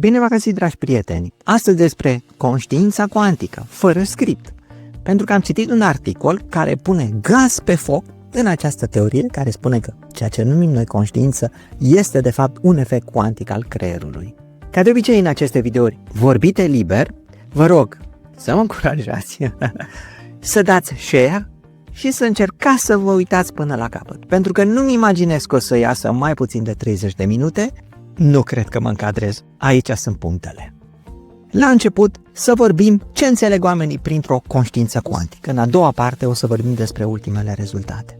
Bine v-am găsit, dragi prieteni! Astăzi despre conștiința cuantică, fără script. Pentru că am citit un articol care pune gaz pe foc în această teorie, care spune că ceea ce numim noi conștiință este de fapt un efect cuantic al creierului. Ca de obicei în aceste videouri vorbite liber, vă rog să mă încurajați să dați share și să încercați să vă uitați până la capăt. Pentru că nu-mi imaginez că o să iasă mai puțin de 30 de minute. Nu cred că mă încadrez. Aici sunt punctele. La început să vorbim ce înțeleg oamenii printr-o conștiință cuantică. În a doua parte o să vorbim despre ultimele rezultate.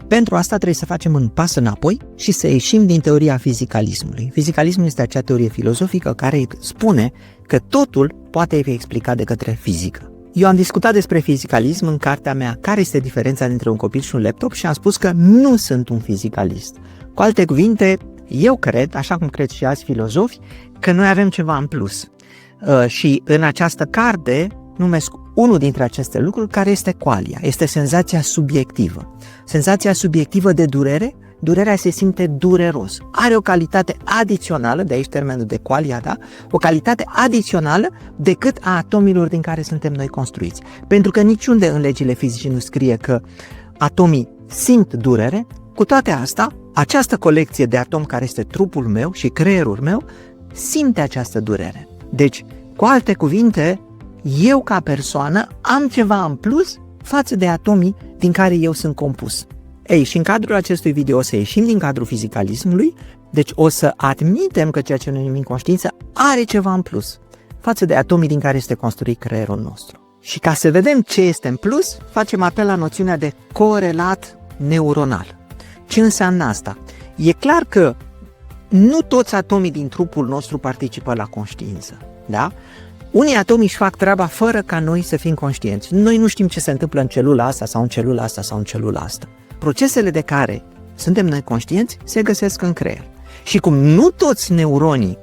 Pentru asta trebuie să facem un pas înapoi și să ieșim din teoria fizicalismului. Fizicalismul este acea teorie filozofică care spune că totul poate fi explicat de către fizică. Eu am discutat despre fizicalism în cartea mea Care este diferența dintre un copil și un laptop și am spus că nu sunt un fizicalist. Cu alte cuvinte, eu cred, așa cum cred și alți filozofi, că noi avem ceva în plus. Și în această carte numesc unul dintre aceste lucruri care este qualia, este senzația subiectivă. Senzația subiectivă de durere, durerea se simte dureros. Are o calitate adițională, de aici termenul de qualia, da? O calitate adițională decât a atomilor din care suntem noi construiți. Pentru că niciunde în legile fizicii nu scrie că atomii simt durere. Cu toate astea, această colecție de atomi care este trupul meu și creierul meu simte această durere. Deci, cu alte cuvinte, eu ca persoană am ceva în plus față de atomii din care eu sunt compus. Ei, și în cadrul acestui video o să ieșim din cadrul fizicalismului, deci o să admitem că ceea ce noi numim conștiință are ceva în plus față de atomii din care este construit creierul nostru. Și ca să vedem ce este în plus, facem apel la noțiunea de corelat neuronal. Ce înseamnă asta? E clar că nu toți atomii din trupul nostru participă la conștiință, da? Unii atomi își fac treaba fără ca noi să fim conștienți. Noi nu știm ce se întâmplă în celula asta sau în celula asta sau în celula asta. Procesele de care suntem noi conștienți se găsesc în creier. Și cum nu toți neuronii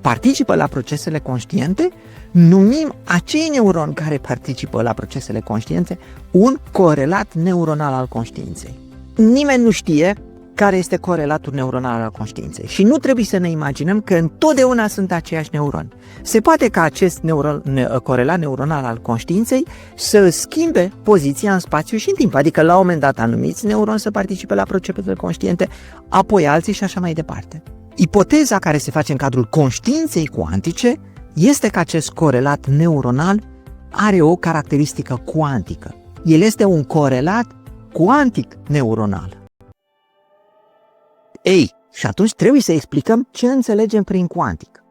participă la procesele conștiente, numim acei neuroni care participă la procesele conștiente un corelat neuronal al conștiinței. Nimeni nu știe care este corelatul neuronal al conștiinței și nu trebuie să ne imaginăm că întotdeauna sunt aceiași neuroni. Se poate ca acest corelat neuronal al conștiinței să schimbe poziția în spațiu și în timp, adică la un moment dat anumiți neuroni să participe la procesele conștiente, apoi alții și așa mai departe. Ipoteza care se face în cadrul conștiinței cuantice este că acest corelat neuronal are o caracteristică cuantică. El este un corelat cuantic neuronal. Ei, și atunci trebuie să explicăm ce înțelegem prin cuantic.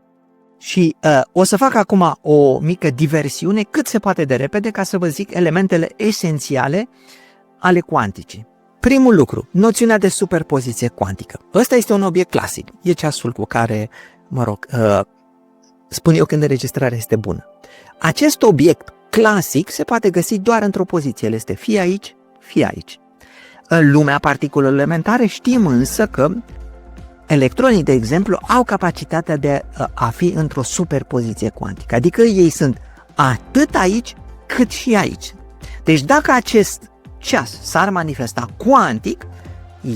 Și o să fac acum o mică diversiune cât se poate de repede ca să vă zic elementele esențiale ale cuanticii. Primul lucru, noțiunea de superpoziție cuantică. Ăsta este un obiect clasic. E ceasul cu care, spun eu când înregistrarea este bună. Acest obiect clasic se poate găsi doar într-o poziție. El este fie aici, fie aici. În lumea particulelor elementare știm însă că electronii, de exemplu, au capacitatea de a fi într-o superpoziție cuantică, adică ei sunt atât aici cât și aici. Deci dacă acest ceas s-ar manifesta cuantic,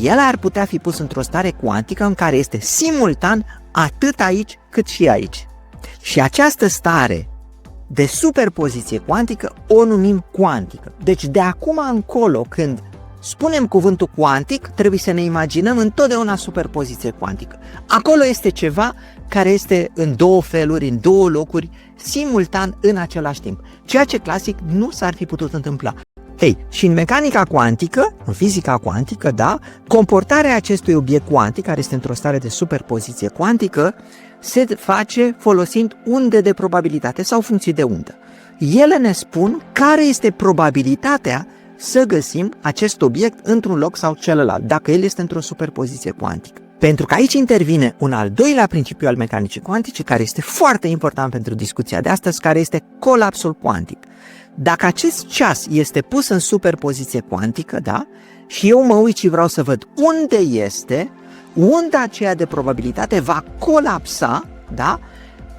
el ar putea fi pus într-o stare cuantică în care este simultan atât aici cât și aici. Și această stare de superpoziție cuantică o numim cuantică. Deci de acum încolo, când spunem cuvântul cuantic, trebuie să ne imaginăm întotdeauna superpoziție cuantică. Acolo este ceva care este în două feluri, în două locuri, simultan în același timp. Ceea ce clasic nu s-ar fi putut întâmpla. Ei, și în mecanica cuantică, în fizica cuantică, da, comportarea acestui obiect cuantic, care este într-o stare de superpoziție cuantică, se face folosind unde de probabilitate sau funcții de undă. Ele ne spun care este probabilitatea să găsim acest obiect într-un loc sau celălalt, dacă el este într-o superpoziție cuantică. Pentru că aici intervine un al doilea principiu al mecanicii cuantice, care este foarte important pentru discuția de astăzi, care este colapsul cuantic. Dacă acest ceas este pus în superpoziție cuantică, da, și eu mă uit și vreau să văd unde este, unda aceea de probabilitate va colapsa, da,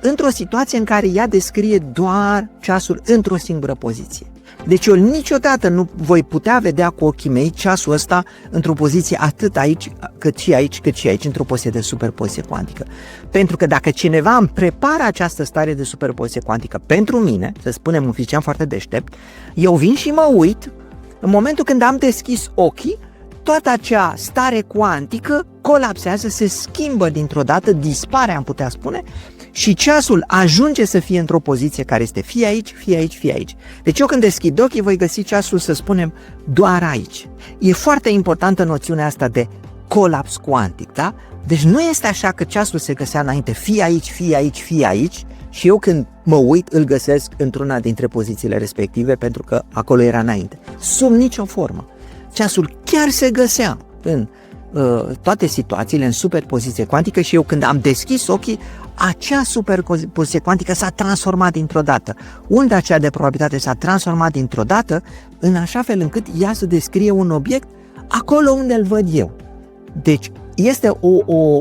într-o situație în care ea descrie doar ceasul într-o singură poziție. Deci eu niciodată nu voi putea vedea cu ochii mei ceasul ăsta într-o poziție atât aici, cât și aici, cât și aici, într-o poziție de superpoziție cuantică. Pentru că dacă cineva îmi prepară această stare de superpoziție cuantică pentru mine, să spunem un fizician foarte deștept, eu vin și mă uit, în momentul când am deschis ochii, toată acea stare cuantică colapsează, se schimbă dintr-o dată, dispare, am putea spune, și ceasul ajunge să fie într-o poziție care este fie aici, fie aici, fie aici. Deci eu când deschid ochii voi găsi ceasul, să spunem, doar aici. E foarte importantă noțiunea asta de colaps cuantic, da? Deci nu este așa că ceasul se găsea înainte fie aici, fie aici, fie aici și eu când mă uit îl găsesc într-una dintre pozițiile respective pentru că acolo era înainte. Sub nicio formă. Ceasul chiar se găsea în toate situațiile în superpoziție cuantică și eu când am deschis ochii, acea superpoziție cuantică s-a transformat dintr-o dată. Unda aceea de probabilitate s-a transformat dintr-o dată în așa fel încât ea să descrie un obiect acolo unde îl văd eu. Deci este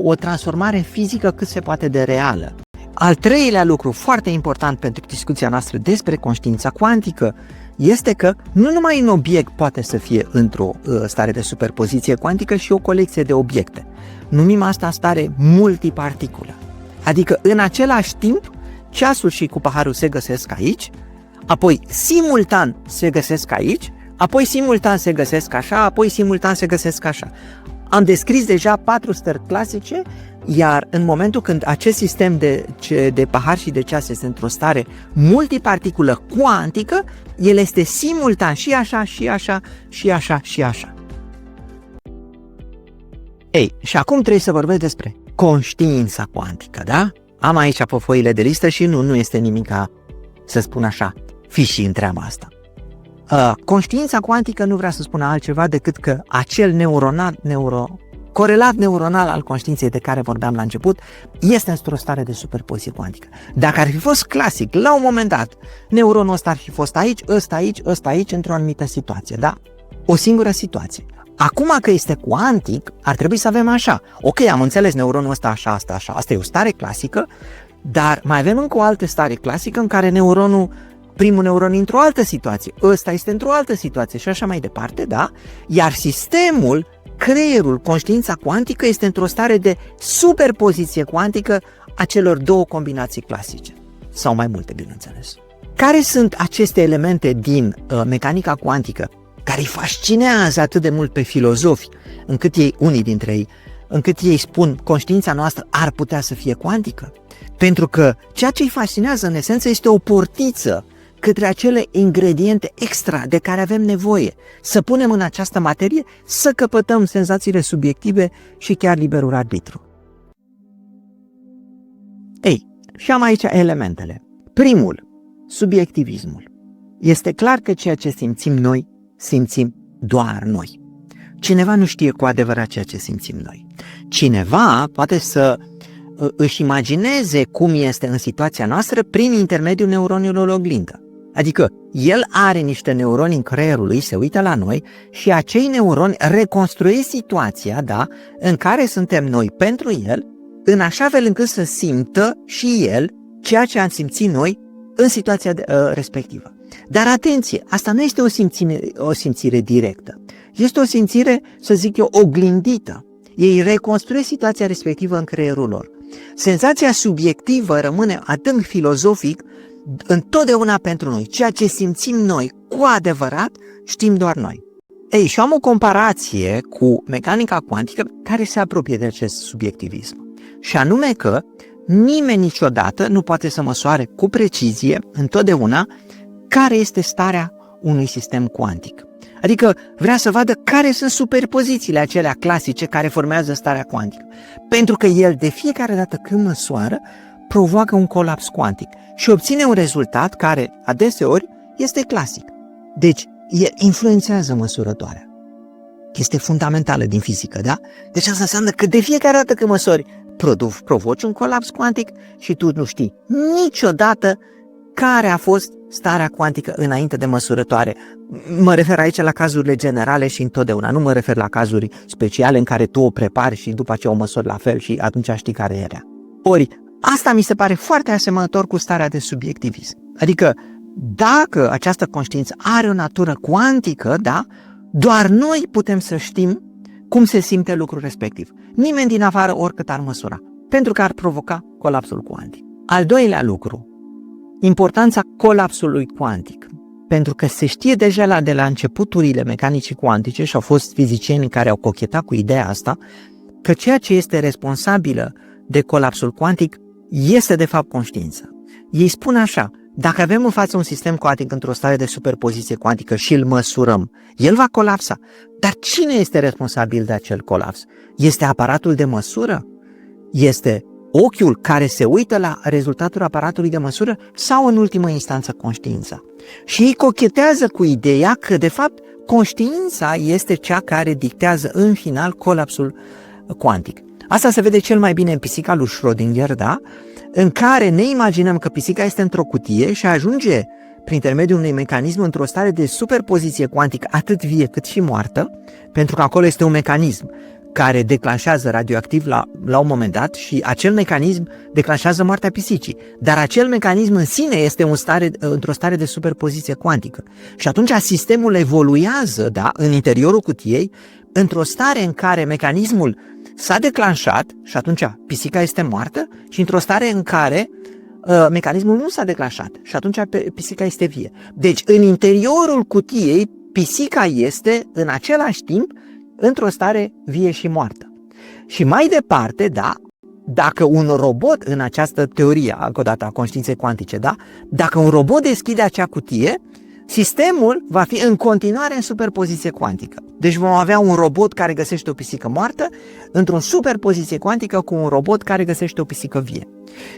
o transformare fizică cât se poate de reală. Al treilea lucru foarte important pentru discuția noastră despre conștiința cuantică este că nu numai un obiect poate să fie într-o stare de superpoziție cuantică și o colecție de obiecte. Numim asta stare multiparticulă. Adică în același timp ceasul și cu paharul se găsesc aici, apoi simultan se găsesc aici, apoi simultan se găsesc așa, apoi simultan se găsesc așa. Am descris deja 4 stări clasice, iar în momentul când acest sistem de pahar și de ceas este într-o stare multiparticulă cuantică, el este simultan și așa, și așa, și așa, și așa. Ei, și acum trebuie să vorbesc despre conștiința cuantică, da? Am aici pe foile de listă și nu este nimica, să spun așa, fiși în treaba asta. Conștiința cuantică nu vrea să spună altceva decât că acel corelat neuronal al conștiinței de care vorbeam la început este într-o stare de superpoziție cuantică. Dacă ar fi fost clasic, la un moment dat, neuronul ăsta ar fi fost aici, ăsta aici, într-o anumită situație, da? O singură situație. Acum că este cuantic, ar trebui să avem așa. Ok, am înțeles neuronul ăsta așa, asta e o stare clasică, dar mai avem încă o altă stare clasică în care primul neuron e într-o altă situație, ăsta este într-o altă situație și așa mai departe, da? Iar sistemul, creierul, conștiința cuantică este într-o stare de superpoziție cuantică a celor două combinații clasice, sau mai multe, bineînțeles. Care sunt aceste elemente din mecanica cuantică care îi fascinează atât de mult pe filozofi, încât ei spun conștiința noastră ar putea să fie cuantică? Pentru că ceea ce îi fascinează în esență este o portiță către acele ingrediente extra de care avem nevoie, să punem în această materie, să căpătăm senzațiile subiective și chiar liberul arbitru. Ei, și am aici elementele. Primul, subiectivismul. Este clar că ceea ce simțim noi, simțim doar noi. Cineva nu știe cu adevărat ceea ce simțim noi. Cineva poate să își imagineze cum este în situația noastră prin intermediul neuronilor oglindă. Adică el are niște neuroni în creierul lui, se uită la noi și acei neuroni reconstruiesc situația, da, în care suntem noi pentru el, în așa fel încât să simtă și el ceea ce am simțit noi în situația respectivă. Dar atenție, asta nu este o simțire directă, este o simțire, să zic eu, oglindită. Ei reconstruiesc situația respectivă în creierul lor. Senzația subiectivă rămâne adânc filozofic întotdeauna pentru noi. Ceea ce simțim noi cu adevărat știm doar noi. Ei, și am o comparație cu mecanica cuantică care se apropie de acest subiectivism. Și anume că nimeni niciodată nu poate să măsoare cu precizie întotdeauna care este starea unui sistem cuantic. Adică vrea să vadă care sunt superpozițiile acelea clasice care formează starea cuantică. Pentru că el de fiecare dată când măsoară provoacă un colaps cuantic și obține un rezultat care adeseori este clasic. Deci el influențează măsurătoarea. Este fundamentală din fizică, da? Deci asta înseamnă că de fiecare dată când măsori provoci un colaps cuantic și tu nu știi niciodată care a fost starea cuantică înainte de măsurătoare. Mă refer aici la cazurile generale și întotdeauna, nu mă refer la cazuri speciale în care tu o prepari și după aceea o măsori la fel și atunci știi care era. Ori, Asta mi se pare foarte asemănător cu starea de subiectivism. Adică, dacă această conștiință are o natură cuantică, da, doar noi putem să știm cum se simte lucrul respectiv. Nimeni din afară, oricât ar măsura, pentru că ar provoca colapsul cuantic. Al doilea lucru, importanța colapsului cuantic. Pentru că se știe deja de la începuturile mecanicii cuantice, și au fost fizicieni care au cochetat cu ideea asta, că ceea ce este responsabilă de colapsul cuantic este de fapt conștiința. Ei spun așa: dacă avem în față un sistem cuantic într-o stare de superpoziție cuantică și îl măsurăm, el va colapsa. Dar cine este responsabil de acel colaps? Este aparatul de măsură? Este ochiul care se uită la rezultatul aparatului de măsură? Sau în ultimă instanță conștiința? Și ei cochetează cu ideea că de fapt conștiința este cea care dictează în final colapsul cuantic. Asta se vede cel mai bine în pisica lui Schrödinger, da? În care ne imaginăm că pisica este într-o cutie și ajunge prin intermediul unui mecanism într-o stare de superpoziție cuantică atât vie cât și moartă, pentru că acolo este un mecanism care declanșează radioactiv la un moment dat și acel mecanism declanșează moartea pisicii. Dar acel mecanism în sine este într-o stare de superpoziție cuantică. Și atunci sistemul evoluează, da, în interiorul cutiei, într-o stare în care mecanismul s-a declanșat și atunci pisica este moartă, și într-o stare în care mecanismul nu s-a declanșat și atunci pisica este vie. Deci în interiorul cutiei pisica este în același timp într-o stare vie și moartă. Și mai departe, da, dacă un robot, în această teorie, încă o dată, a conștiinței cuantice, da, dacă un robot deschide acea cutie, sistemul va fi în continuare în superpoziție cuantică. Deci vom avea un robot care găsește o pisică moartă într-o superpoziție cuantică cu un robot care găsește o pisică vie.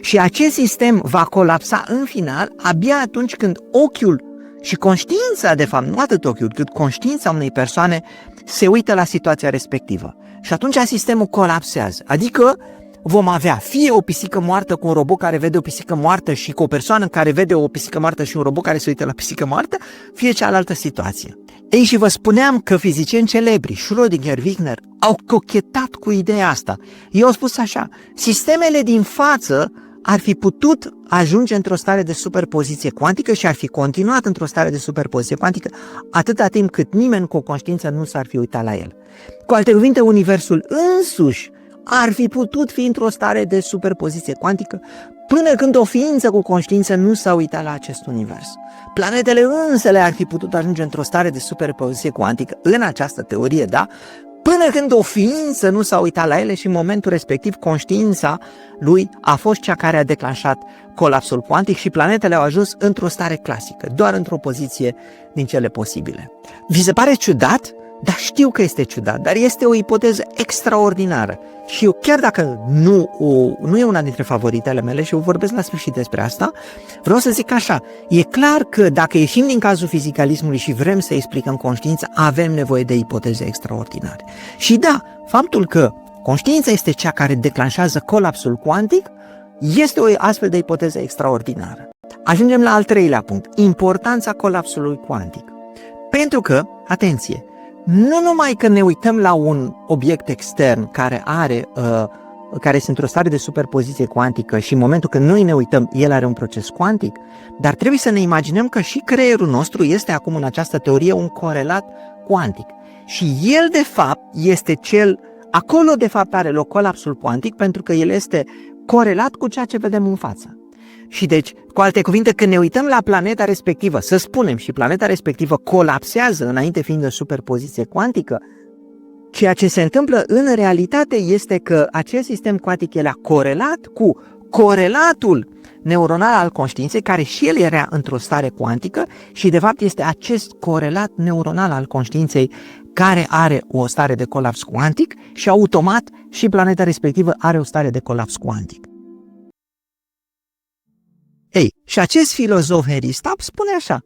Și acest sistem va colapsa în final abia atunci când ochiul și conștiința, de fapt, nu atât ochiul, cât conștiința unei persoane se uită la situația respectivă. Și atunci sistemul colapsează. Adică vom avea fie o pisică moartă cu un robot care vede o pisică moartă și cu o persoană care vede o pisică moartă și un robot care se uită la pisică moartă, fie cealaltă situație. Ei, și vă spuneam că fizicieni celebri, Schrödinger, Wigner, au cochetat cu ideea asta. Ei au spus așa: sistemele din față ar fi putut ajunge într-o stare de superpoziție cuantică și ar fi continuat într-o stare de superpoziție cuantică atâta timp cât nimeni cu o conștiință nu s-ar fi uitat la el. Cu alte cuvinte, universul însuși ar fi putut fi într-o stare de superpoziție cuantică până când o ființă cu conștiință nu s-a uitat la acest univers. Planetele însele ar fi putut ajunge într-o stare de superpoziție cuantică în această teorie, da? Până când o ființă nu s-a uitat la ele și în momentul respectiv conștiința lui a fost cea care a declanșat colapsul cuantic și planetele au ajuns într-o stare clasică, doar într-o poziție din cele posibile. Vi se pare ciudat? Da, știu că este ciudat, dar este o ipoteză extraordinară. Și eu, chiar dacă nu e una dintre favoritele mele și eu vorbesc la sfârșit despre asta, vreau să zic așa: e clar că dacă ieșim din cazul fizicalismului și vrem să explicăm conștiința, avem nevoie de ipoteze extraordinare. Și da, faptul că conștiința este cea care declanșează colapsul cuantic este o astfel de ipoteză extraordinară. Ajungem la al treilea punct: importanța colapsului cuantic. Pentru că, atenție, nu numai că ne uităm la un obiect extern care este într-o stare de superpoziție cuantică și în momentul când noi ne uităm, el are un proces cuantic, dar trebuie să ne imaginăm că și creierul nostru este acum în această teorie un corelat cuantic. Și el de fapt este acolo de fapt are loc colapsul cuantic pentru că el este corelat cu ceea ce vedem în față. Și deci, cu alte cuvinte, când ne uităm la planeta respectivă, să spunem, și planeta respectivă colapsează înainte fiind în superpoziție cuantică, ceea ce se întâmplă în realitate este că acest sistem cuantic el a corelat cu corelatul neuronal al conștiinței, care și el era într-o stare cuantică și de fapt este acest corelat neuronal al conștiinței care are o stare de colaps cuantic și automat și planeta respectivă are o stare de colaps cuantic. Ei, și acest filozof Harry Stapp spune așa: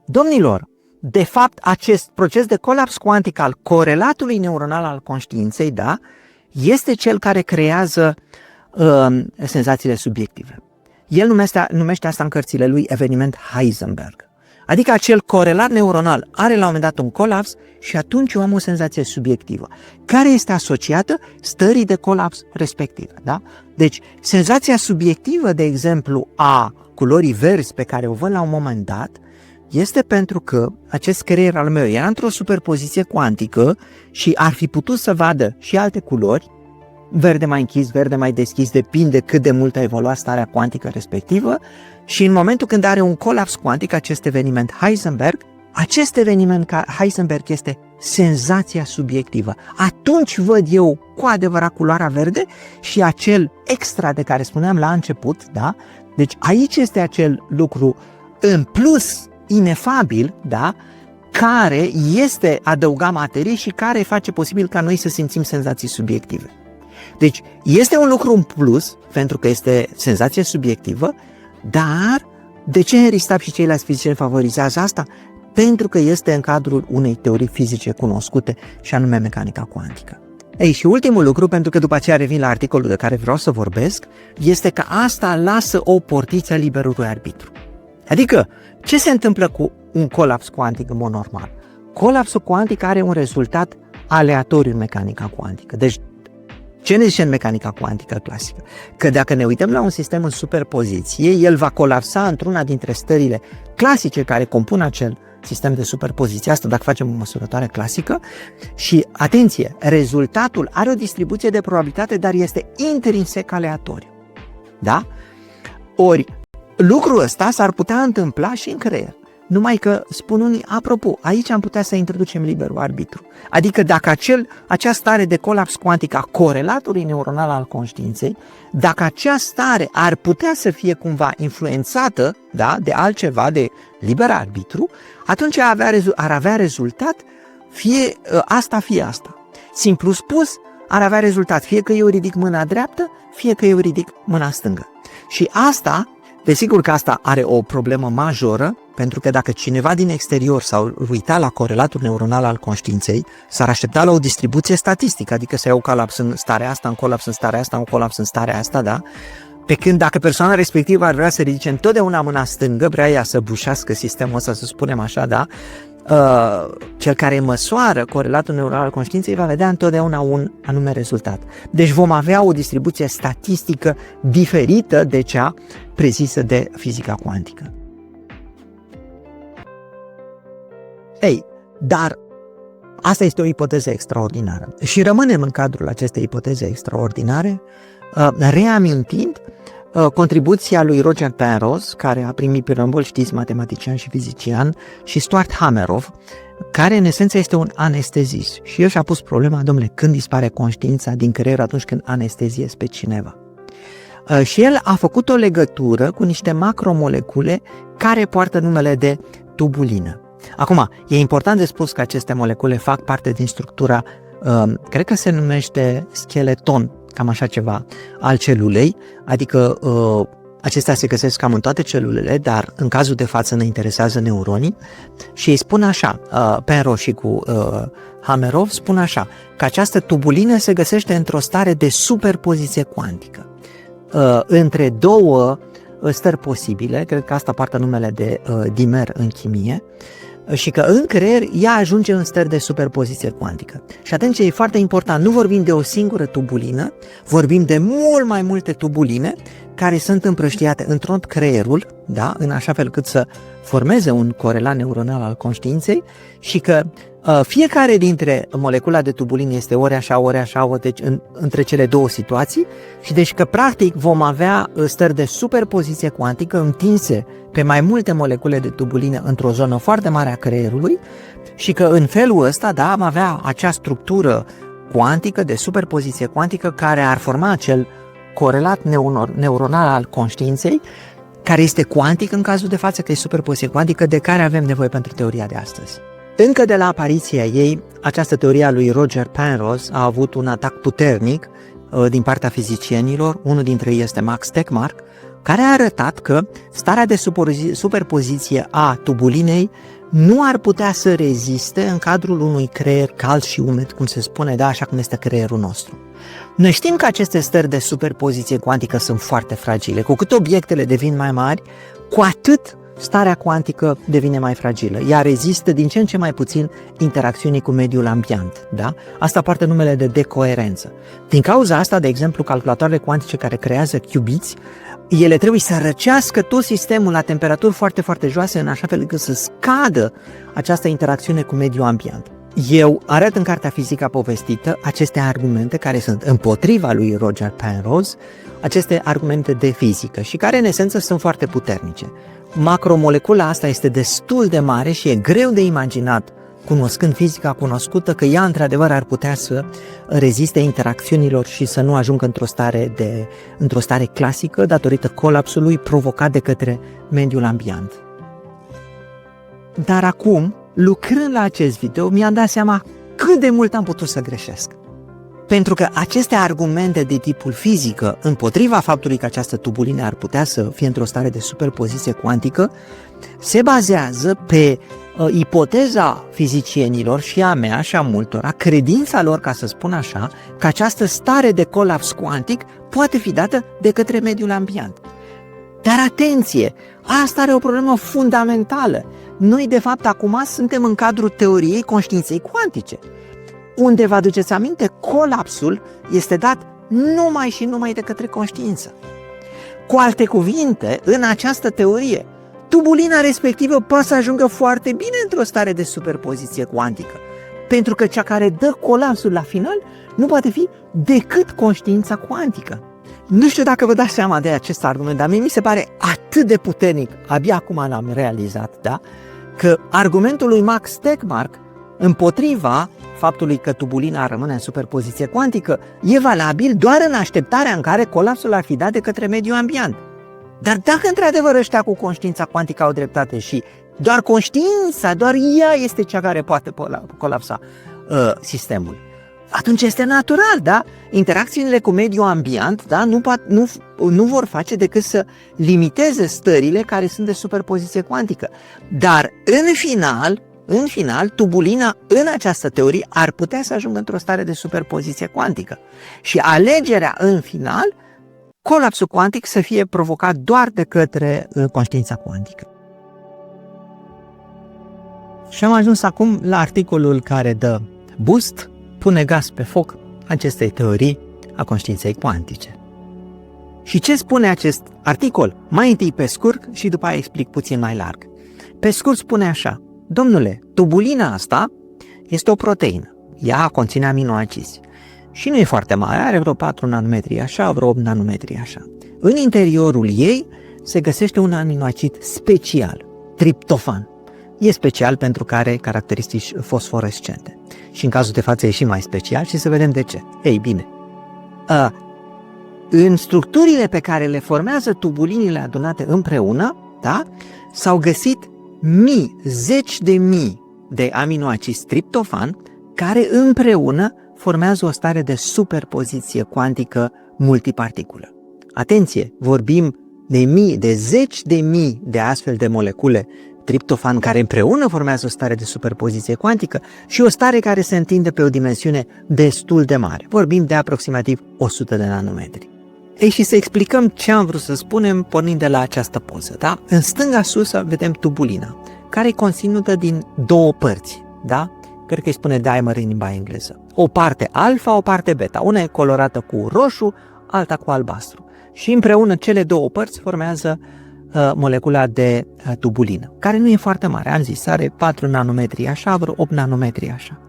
domnilor, de fapt acest proces de colaps cuantic al corelatului neuronal al conștiinței, da, este cel care creează senzațiile subiective. El numește asta în cărțile lui eveniment Heisenberg. Adică acel corelat neuronal are la un moment dat un colaps și atunci eu am o senzație subiectivă, care este asociată stării de colaps respective. Da? Deci, senzația subiectivă, de exemplu, a culorii verzi pe care o văd la un moment dat, este pentru că acest creier al meu era într-o superpoziție cuantică și ar fi putut să vadă și alte culori, verde mai închis, verde mai deschis, depinde cât de mult a evoluat starea cuantică respectivă, și în momentul când are un colaps cuantic, acest eveniment Heisenberg, acest eveniment Heisenberg este senzația subiectivă. Atunci văd eu cu adevărat culoarea verde și acel extra de care spuneam la început, da? Deci aici este acel lucru în plus inefabil, da? Care este adăugat materie și care face posibil ca noi să simțim senzații subiective. Deci este un lucru în plus, pentru că este senzație subiectivă, dar de ce Henry Stapp și ceilalți fizicieni favorizează asta? Pentru că este în cadrul unei teorii fizice cunoscute, și anume mecanica cuantică. Ei, și ultimul lucru, pentru că după aceea revin la articolul de care vreau să vorbesc, este că asta lasă o portiță liberului arbitru. Adică, ce se întâmplă cu un colaps cuantic în mod normal? Colapsul cuantic are un rezultat aleatoriu în mecanica cuantică. Deci, ce ne zice în mecanica cuantică clasică? Că dacă ne uităm la un sistem în superpoziție, el va colapsa într-una dintre stările clasice care compun acel sistem de superpoziție, asta dacă facem o măsurătoare clasică, și, atenție, rezultatul are o distribuție de probabilitate, dar este intrinsec aleatoriu. Da? Ori, lucrul ăsta s-ar putea întâmpla și în creier. Numai că, spun unii, apropo, aici am putea să introducem liberul arbitru. Adică dacă acea stare de colaps cuantic a corelatului neuronal al conștiinței, dacă acea stare ar putea să fie cumva influențată, da, de altceva, de liber arbitru, atunci ar avea rezultat fie asta, fie asta. Simplu spus, ar avea rezultat fie că eu ridic mâna dreaptă, fie că eu ridic mâna stângă. Și asta, desigur că asta are o problemă majoră, pentru că dacă cineva din exterior s-ar uita la corelatul neuronal al conștiinței, s-ar aștepta la o distribuție statistică, adică să iau colaps în starea asta, în colaps în starea asta, în colaps în starea asta, da? Pe când dacă persoana respectivă ar vrea să ridice întotdeauna mâna stângă, vrea ea să bușească sistemul ăsta, să spunem așa, da? Cel care măsoară corelatul neuronal al conștiinței va vedea întotdeauna un anume rezultat. Deci vom avea o distribuție statistică diferită de cea prezisă de fizica cuantică. Ei, dar asta este o ipoteză extraordinară și rămânem în cadrul acestei ipoteze extraordinare, reamintind contribuția lui Roger Penrose, care a primit premiul Nobel, știți, matematician și fizician, și Stuart Hameroff, care în esență este un anestezist. Și el și-a pus problema, domnule, când dispare conștiința din creier atunci când anesteziezi pe cineva. Și el a făcut o legătură cu niște macromolecule care poartă numele de tubulină. Acum, e important de spus că aceste molecule fac parte din structura, cred că se numește scheleton, cam așa ceva, al celulei, adică acestea se găsesc cam în toate celulele, dar în cazul de față ne interesează neuronii și îi spun așa, Penrose și cu Hameroff spun așa, că această tubulină se găsește într-o stare de superpoziție cuantică, între două stări posibile, cred că asta poartă numele de dimer în chimie, și că în creier ea ajunge în stări de superpoziție cuantică. Și atenție, e foarte important, nu vorbim de o singură tubulină, vorbim de mult mai multe tubuline care sunt împrăștiate într-un creierul, da, în așa fel cât să formeze un corelat neuronal al conștiinței și că fiecare dintre molecula de tubulină este ori așa, deci între cele două situații și deci că practic vom avea stări de superpoziție cuantică întinse pe mai multe molecule de tubulină într-o zonă foarte mare a creierului și că în felul ăsta, da, am avea acea structură cuantică de superpoziție cuantică care ar forma acel corelat neuronal al conștiinței, care este cuantic în cazul de față, că e superpoziție cuantică, de care avem nevoie pentru teoria de astăzi. Încă de la apariția ei, această teorie a lui Roger Penrose a avut un atac puternic din partea fizicienilor, unul dintre ei este Max Tegmark, care a arătat că starea de superpoziție a tubulinei nu ar putea să reziste în cadrul unui creier cald și umed, cum se spune, da, așa cum este creierul nostru. Noi știm că aceste stări de superpoziție cuantică sunt foarte fragile. Cu cât obiectele devin mai mari, cu atât starea cuantică devine mai fragilă. Ea rezistă din ce în ce mai puțin interacțiunii cu mediul ambient. Da? Asta poartă numele de decoerență. Din cauza asta, de exemplu, calculatoarele cuantice care creează qubits, ele trebuie să răcească tot sistemul la temperaturi foarte, foarte joase, în așa fel încât să scadă această interacțiune cu mediul ambient. Eu arăt în cartea Fizica povestită aceste argumente care sunt împotriva lui Roger Penrose, aceste argumente de fizică și care în esență sunt foarte puternice. Macromolecula asta este destul de mare și e greu de imaginat, cunoscând fizica cunoscută, că ea într-adevăr ar putea să reziste interacțiunilor și să nu ajungă într-o stare clasică datorită colapsului provocat de către mediul ambient. Dar acum, lucrând la acest video, mi-am dat seama cât de mult am putut să greșesc. Pentru că aceste argumente de tipul fizică, împotriva faptului că această tubulină ar putea să fie într-o stare de superpoziție cuantică, se bazează pe ipoteza fizicienilor și a mea și a multora, credința lor, ca să spun așa, că această stare de colaps cuantic poate fi dată de către mediul ambient. Dar atenție, asta are o problemă fundamentală. Noi, de fapt, acum suntem în cadrul teoriei conștiinței cuantice, unde, vă aduceți aminte, colapsul este dat numai și numai de către conștiință. Cu alte cuvinte, în această teorie, tubulina respectivă poate să ajungă foarte bine într-o stare de superpoziție cuantică, pentru că cea care dă colapsul la final nu poate fi decât conștiința cuantică. Nu știu dacă vă dați seama de acest argument, dar mie mi se pare atât de puternic, abia acum l-am realizat, da? Că argumentul lui Max Tegmark împotriva faptului că tubulina rămâne în superpoziție cuantică e valabil doar în așteptarea în care colapsul ar fi dat de către mediul ambient. Dar dacă într-adevăr ăștia cu conștiința cuantică au dreptate și doar conștiința, doar ea este cea care poate colapsa sistemul, atunci este natural, da? Interacțiunile cu mediul ambient, da? Nu vor face decât să limiteze stările care sunt de superpoziție cuantică. Dar în final, tubulina în această teorie ar putea să ajungă într-o stare de superpoziție cuantică. Și alegerea în final, colapsul cuantic să fie provocat doar de către conștiința cuantică. Și am ajuns acum la articolul care dă boost, pune gaz pe foc acestei teorii a conștiinței cuantice. Și ce spune acest articol? Mai întâi pe scurt și după aia explic puțin mai larg. Pe scurt spune așa: domnule, tubulina asta este o proteină. Ea conține aminoacizi. Și nu e foarte mare, are vreo 4 nanometri așa, vreo 8 nanometri așa. În interiorul ei se găsește un aminoacid special, triptofan. E special pentru că are caracteristici fosforescente. Și în cazul de față e și mai special și să vedem de ce. Ei bine, în structurile pe care le formează tubulinile adunate împreună, da, s-au găsit zeci de mii de aminoacizi triptofan care împreună formează o stare de superpoziție cuantică multiparticulă. Atenție, vorbim de zeci de mii de astfel de molecule triptofan care împreună formează o stare de superpoziție cuantică și o stare care se întinde pe o dimensiune destul de mare. Vorbim de aproximativ 100 de nanometri. Ei, și să explicăm ce am vrut să spunem pornind de la această poză, da? În stânga sus vedem tubulina, care e conținută din două părți, da? Cred că îi spune dimer în limba engleză. O parte alfa, o parte beta. Una e colorată cu roșu, alta cu albastru. Și împreună cele două părți formează molecula de tubulină, care nu e foarte mare, am zis, are 4 nanometri așa, vreo 8 nanometri așa.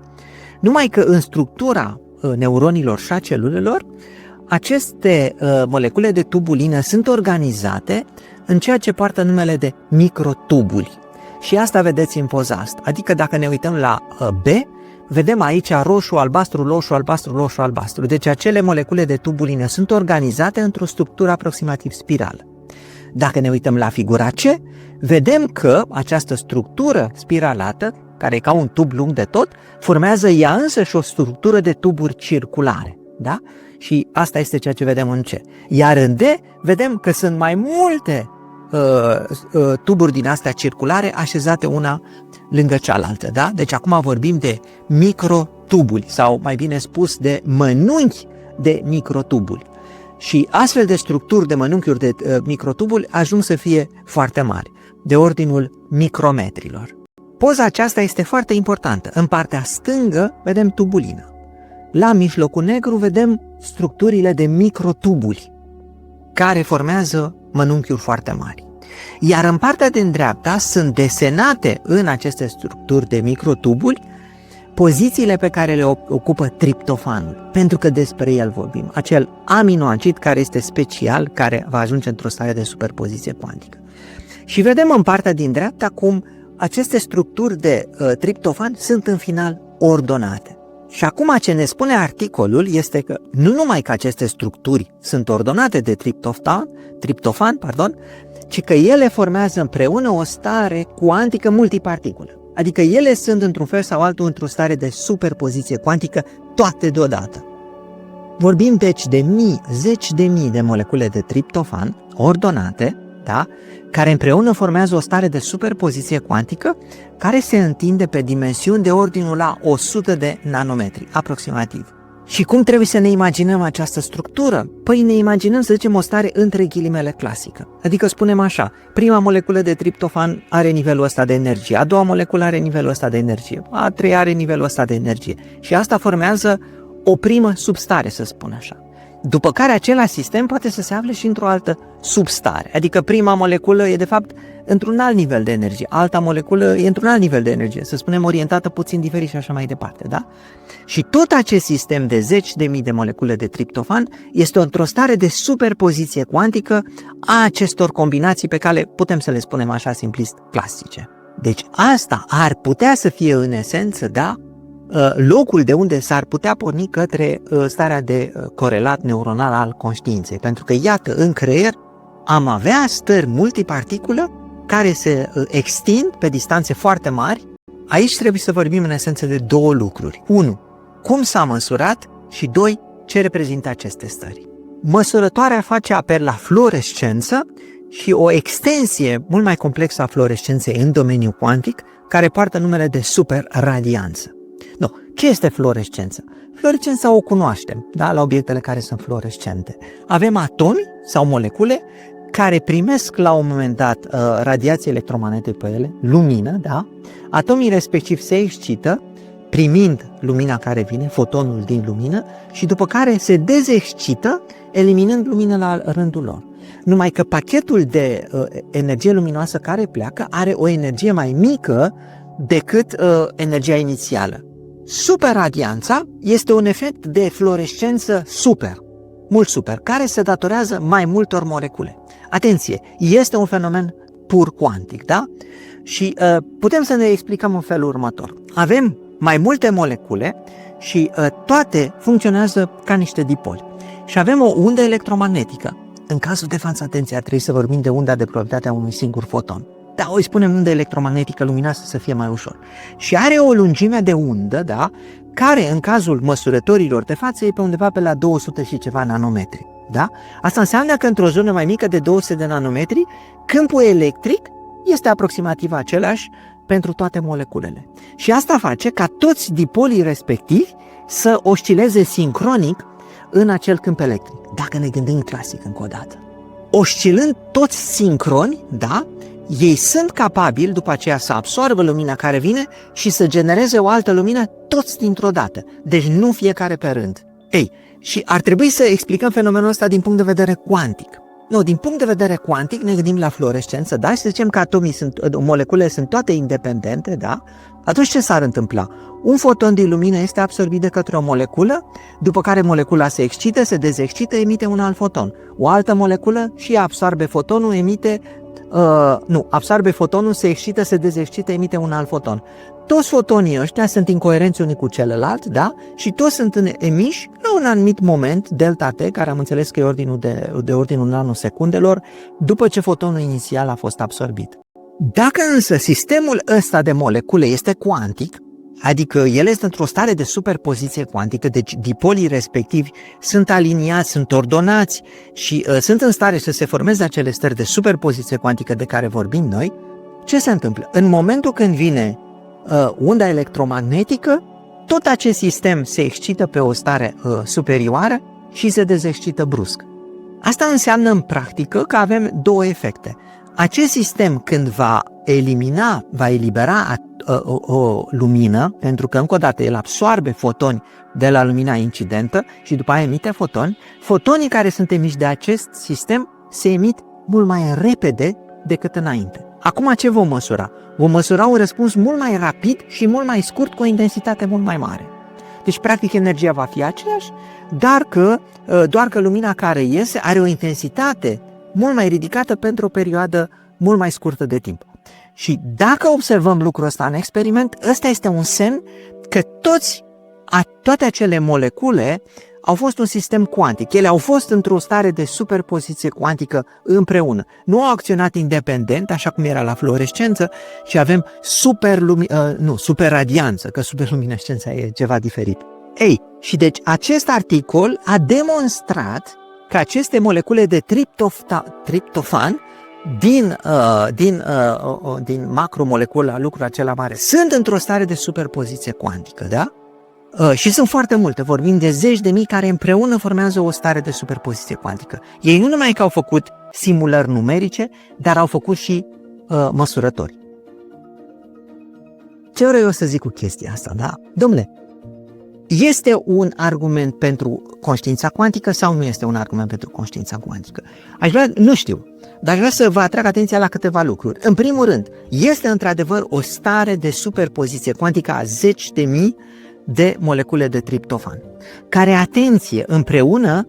Numai că în structura neuronilor și a celulelor, aceste molecule de tubulină sunt organizate în ceea ce poartă numele de microtubuli. Și asta vedeți în poza asta. Adică dacă ne uităm la B, vedem aici roșu, albastru, roșu, albastru, roșu, albastru. Deci acele molecule de tubulină sunt organizate într-o structură aproximativ spirală. Dacă ne uităm la figura C, vedem că această structură spiralată, care e ca un tub lung de tot, formează ea însăși o structură de tuburi circulare. Da? Și asta este ceea ce vedem în C. Iar în D vedem că sunt mai multe tuburi din astea circulare așezate una lângă cealaltă. Da? Deci acum vorbim de microtubuli sau mai bine spus de mănunchi de microtubuli. Și astfel de structuri de mănunchiuri de microtubuli ajung să fie foarte mari. de ordinul micrometrilor. Poza aceasta este foarte importantă. În partea stângă vedem tubulină. La mijlocul negru vedem structurile de microtubuli care formează mănunchiuri foarte mari. Iar în partea din dreapta sunt desenate în aceste structuri de microtubuli pozițiile pe care le ocupă triptofanul, pentru că despre el vorbim, acel aminoacid care este special, care va ajunge într-o stare de superpoziție cuantică. Și vedem în partea din dreapta cum aceste structuri de triptofan sunt în final ordonate. Și acum ce ne spune articolul este că nu numai că aceste structuri sunt ordonate de triptofan, ci că ele formează împreună o stare cuantică multiparticulă. Adică ele sunt într-un fel sau altul într-o stare de superpoziție cuantică, toate deodată. Vorbim deci de zeci de mii de molecule de triptofan ordonate, da? Care împreună formează o stare de superpoziție cuantică care se întinde pe dimensiuni de ordinul la 100 de nanometri, aproximativ. Și cum trebuie să ne imaginăm această structură? Păi ne imaginăm, să zicem, o stare între ghilimele clasică. Adică spunem așa, prima moleculă de triptofan are nivelul ăsta de energie, a doua moleculă are nivelul ăsta de energie, a treia are nivelul ăsta de energie. Și asta formează o primă substare, să spun așa. După care același sistem poate să se afle și într-o altă substare. Adică prima moleculă e de fapt într-un alt nivel de energie, alta moleculă e într-un alt nivel de energie, să spunem orientată puțin diferit și așa mai departe, da? Și tot acest sistem de zeci de mii de molecule de triptofan este într-o stare de superpoziție cuantică a acestor combinații pe care putem să le spunem așa simplist clasice. Deci asta ar putea să fie în esență, da, locul de unde s-ar putea porni către starea de corelat neuronal al conștiinței. Pentru că, iată, în creier am avea stări multiparticulă care se extind pe distanțe foarte mari. Aici trebuie să vorbim în esență de două lucruri. 1. Cum s-a măsurat și 2. Ce reprezintă aceste stări. Măsurătoarea face apel la fluorescență și o extensie mult mai complexă a fluorescenței în domeniul cuantic, care poartă numele de superradianță. No, ce este fluorescență? Fluorescența o cunoaștem, da, la obiectele care sunt fluorescente. Avem atomi sau molecule care primesc la un moment dat radiație electromagnetică pe ele, lumină, da? Atomii respectiv se excită, primind lumina care vine, fotonul din lumină, și după care se dezexcită, eliminând lumină la rândul lor. Numai că pachetul de energie luminoasă care pleacă are o energie mai mică decât energia inițială. Superradianța este un efect de fluorescență mult super, care se datorează mai multor molecule. Atenție, este un fenomen pur cuantic, da? Și putem să ne explicăm în felul următor. Avem mai multe molecule și toate funcționează ca niște dipoli. Și avem o undă electromagnetică. În cazul de față, atenție, ar trebui să vorbim de unda de probabilitate a unui singur foton. Da, o spunem undă electromagnetică luminoasă să fie mai ușor. Și are o lungime de undă, da, care în cazul măsurătorilor de față e pe undeva pe la 200 și ceva nanometri. Da? Asta înseamnă că într-o zonă mai mică de 200 de nanometri, câmpul electric este aproximativ același pentru toate moleculele. Și asta face ca toți dipolii respectivi să oscileze sincronic în acel câmp electric. Dacă ne gândim clasic încă o dată. Oscilând toți sincroni, da, ei sunt capabili după aceea să absorbă lumina care vine și să genereze o altă lumină toți dintr-o dată. Deci nu fiecare pe rând. Ei, și ar trebui să explicăm fenomenul ăsta din punct de vedere cuantic. Nu, din punct de vedere cuantic ne gândim la fluorescență, da? Și să zicem că moleculele sunt toate independente, da? Atunci ce s-ar întâmpla? Un foton de lumină este absorbit de către o moleculă, după care molecula se excită, se dezexcită, emite un alt foton. O altă moleculă și absorbe fotonul, absorbe fotonul, se excită, se dezexcită, emite un alt foton. Toți fotonii ăștia sunt incoerenți unii cu celălalt, da? Și toți sunt emiși la un anumit moment, delta t, care am înțeles că e de ordinul nanosecundelor, după ce fotonul inițial a fost absorbit. Dacă însă sistemul ăsta de molecule este cuantic, adică el este într-o stare de superpoziție cuantică, deci dipolii respectivi sunt aliniați, sunt ordonați și sunt în stare să se formeze acele stări de superpoziție cuantică de care vorbim noi, ce se întâmplă? În momentul când vine unda electromagnetică, tot acest sistem se excită pe o stare superioară și se dezexcită brusc. Asta înseamnă în practică că avem două efecte. acest sistem când va elibera o lumină, pentru că încă o dată el absorbe fotoni de la lumina incidentă și după aia emite fotoni, fotonii care sunt emiși de acest sistem se emit mult mai repede decât înainte. Acum ce vom măsura? Vom măsura un răspuns mult mai rapid și mult mai scurt cu o intensitate mult mai mare. Deci, practic, energia va fi aceeași, doar că lumina care iese are o intensitate mult mai ridicată pentru o perioadă mult mai scurtă de timp. Și dacă observăm lucrul ăsta în experiment, ăsta este un semn că toate acele molecule au fost un sistem cuantic. Ele au fost într-o stare de superpoziție cuantică împreună. Nu au acționat independent, așa cum era la fluorescență, și avem superradianță, că superluminescența e ceva diferit. Ei, și deci acest articol a demonstrat că aceste molecule de triptofan din macromolecula, lucrul acela mare, sunt într-o stare de superpoziție cuantică, da? Și sunt foarte multe, vorbim de zeci de mii care împreună formează o stare de superpoziție cuantică. Ei nu numai că au făcut simulări numerice, dar au făcut și măsurători. Ce vreau eu să zic cu chestia asta, da? Dom'le, este un argument pentru conștiința cuantică sau nu este un argument pentru conștiința cuantică? Nu știu, dar aș vrea să vă atrag atenția la câteva lucruri. În primul rând, este într-adevăr o stare de superpoziție cuantică a zeci de mii de molecule de triptofan, care, atenție, împreună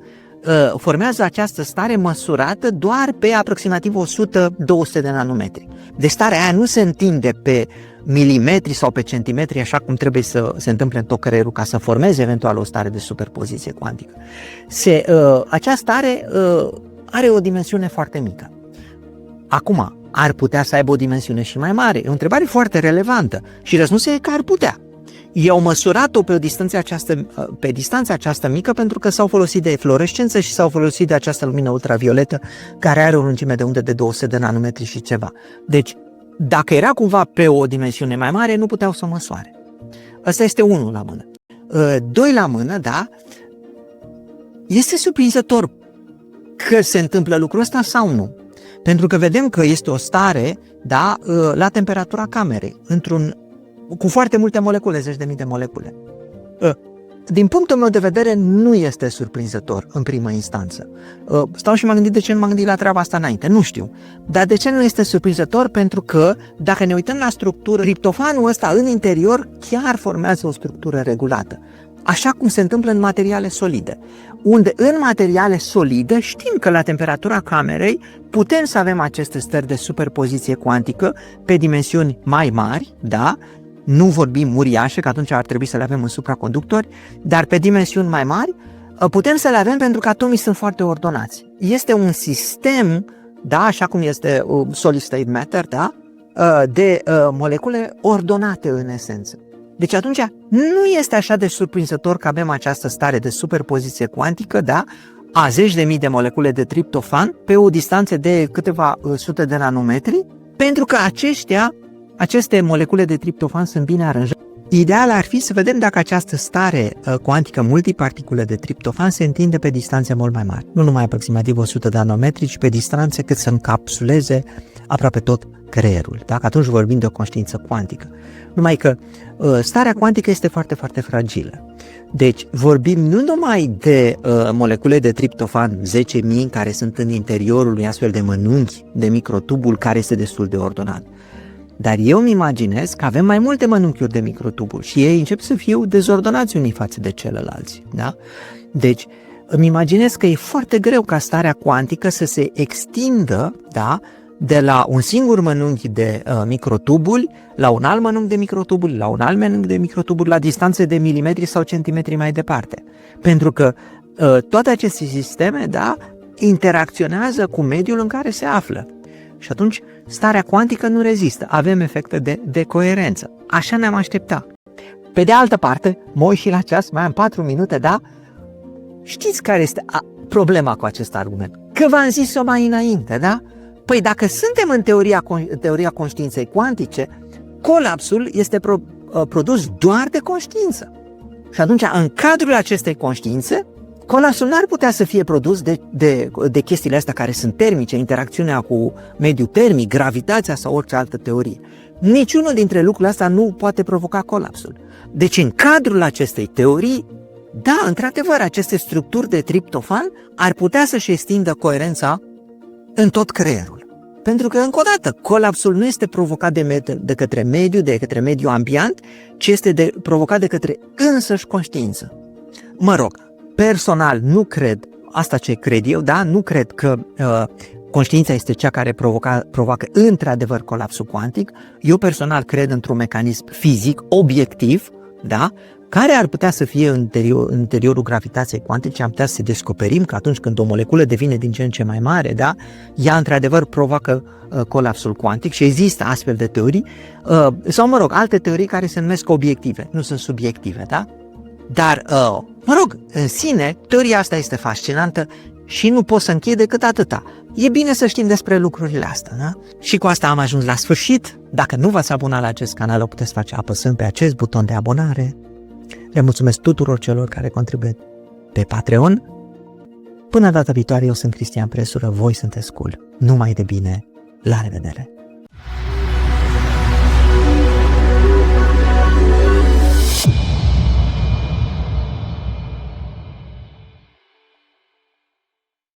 formează această stare măsurată doar pe aproximativ 100-200 de nanometri. Deci starea aia nu se întinde pe milimetri sau pe centimetri, așa cum trebuie să se întâmple în tot creierul ca să formeze eventual o stare de superpoziție cuantică. Această stare are o dimensiune foarte mică. Acum, ar putea să aibă o dimensiune și mai mare? E o întrebare foarte relevantă și răspunsul e că ar putea. Ei au măsurat-o pe distanța aceasta mică pentru că s-au folosit de fluorescență și s-au folosit de această lumină ultravioletă care are o lungime de undă de 200 de nanometri și ceva. Deci, dacă era cumva pe o dimensiune mai mare, nu puteau să o măsoare. Ăsta este unul la mână. Doi la mână, da, este surprinzător că se întâmplă lucrul ăsta sau nu. Pentru că vedem că este o stare, da, la temperatura camerei, cu foarte multe molecule, zeci de mii de molecule. Din punctul meu de vedere, nu este surprinzător în primă instanță. Stau și m-am gândit de ce nu m-am gândit la treaba asta înainte, nu știu. Dar de ce nu este surprinzător? Pentru că, dacă ne uităm la structură, triptofanul ăsta în interior chiar formează o structură regulată. Așa cum se întâmplă în materiale solide. Unde în materiale solide știm că la temperatura camerei putem să avem aceste stări de superpoziție cuantică pe dimensiuni mai mari, da? Nu vorbim uriașe, că atunci ar trebui să le avem în supraconductori, dar pe dimensiuni mai mari putem să le avem pentru că atomii sunt foarte ordonați. Este un sistem, da, așa cum este solid state matter, da, de molecule ordonate în esență. Deci atunci nu este așa de surprinzător că avem această stare de superpoziție cuantică, da, a zeci de mii de molecule de triptofan pe o distanță de câteva sute de nanometri, pentru că aceste molecule de triptofan sunt bine aranjate. Ideal ar fi să vedem dacă această stare cuantică multiparticule de triptofan se întinde pe distanțe mult mai mari, nu numai aproximativ 100 de nanometri, ci pe distanțe cât să încapsuleze aproape tot creierul. Dacă atunci vorbim de o conștiință cuantică. Numai că starea cuantică este foarte, foarte fragilă. Deci vorbim nu numai de molecule de triptofan 10.000 care sunt în interiorul unui astfel de mănunchi de microtubul care este destul de ordonat. Dar eu îmi imaginez că avem mai multe mănunchiuri de microtubul și ei încep să fie dezoordonați unii față de celălalți. Da? Deci îmi imaginez că e foarte greu ca starea cuantică să se extindă, da, de la un singur mănunchi de microtubuli la un alt mănunchi de microtubuli, la un alt mănunchi de microtubuli, la distanțe de milimetri sau centimetri mai departe. Pentru că toate aceste sisteme, da, interacționează cu mediul în care se află. Și atunci starea cuantică nu rezistă, avem efecte de decoerență. Așa ne-am așteptat. Pe de altă parte, mă uit și la ceas, mai am 4 minute, da? Știți care este problema cu acest argument? Că v-am zis-o mai înainte, da? Păi dacă suntem în teoria conștiinței cuantice, colapsul este produs doar de conștiință. Și atunci, în cadrul acestei conștiințe, Colapsul n-ar putea să fie produs de chestiile astea care sunt termice, interacțiunea cu mediul termic, gravitația sau orice altă teorie. Niciunul dintre lucrurile astea nu poate provoca colapsul. Deci în cadrul acestei teorii, da, într-adevăr, aceste structuri de triptofan ar putea să-și extindă coerența în tot creierul. Pentru că, încă o dată, colapsul nu este provocat de către mediul ambiant, ci este provocat de către însăși conștiință. Mă rog, personal nu cred, asta ce cred eu, da, nu cred că conștiința este cea care provoacă într-adevăr colapsul cuantic. Eu personal cred într-un mecanism fizic, obiectiv, da, care ar putea să fie în interiorul gravitației cuantice. Am putea să descoperim că atunci când o moleculă devine din ce în ce mai mare, da, ea într-adevăr provoacă colapsul cuantic și există astfel de teorii, sau mă rog, alte teorii care se numesc obiective, nu sunt subiective, da? Dar, mă rog, în sine, teoria asta este fascinantă și nu pot să închei decât atâta. E bine să știm despre lucrurile astea, da? Și cu asta am ajuns la sfârșit. Dacă nu v-ați abonat la acest canal, o puteți face apăsând pe acest buton de abonare. Le mulțumesc tuturor celor care contribuie pe Patreon. Până data viitoare, eu sunt Cristian Presură, voi sunteți cool. Numai de bine, la revedere!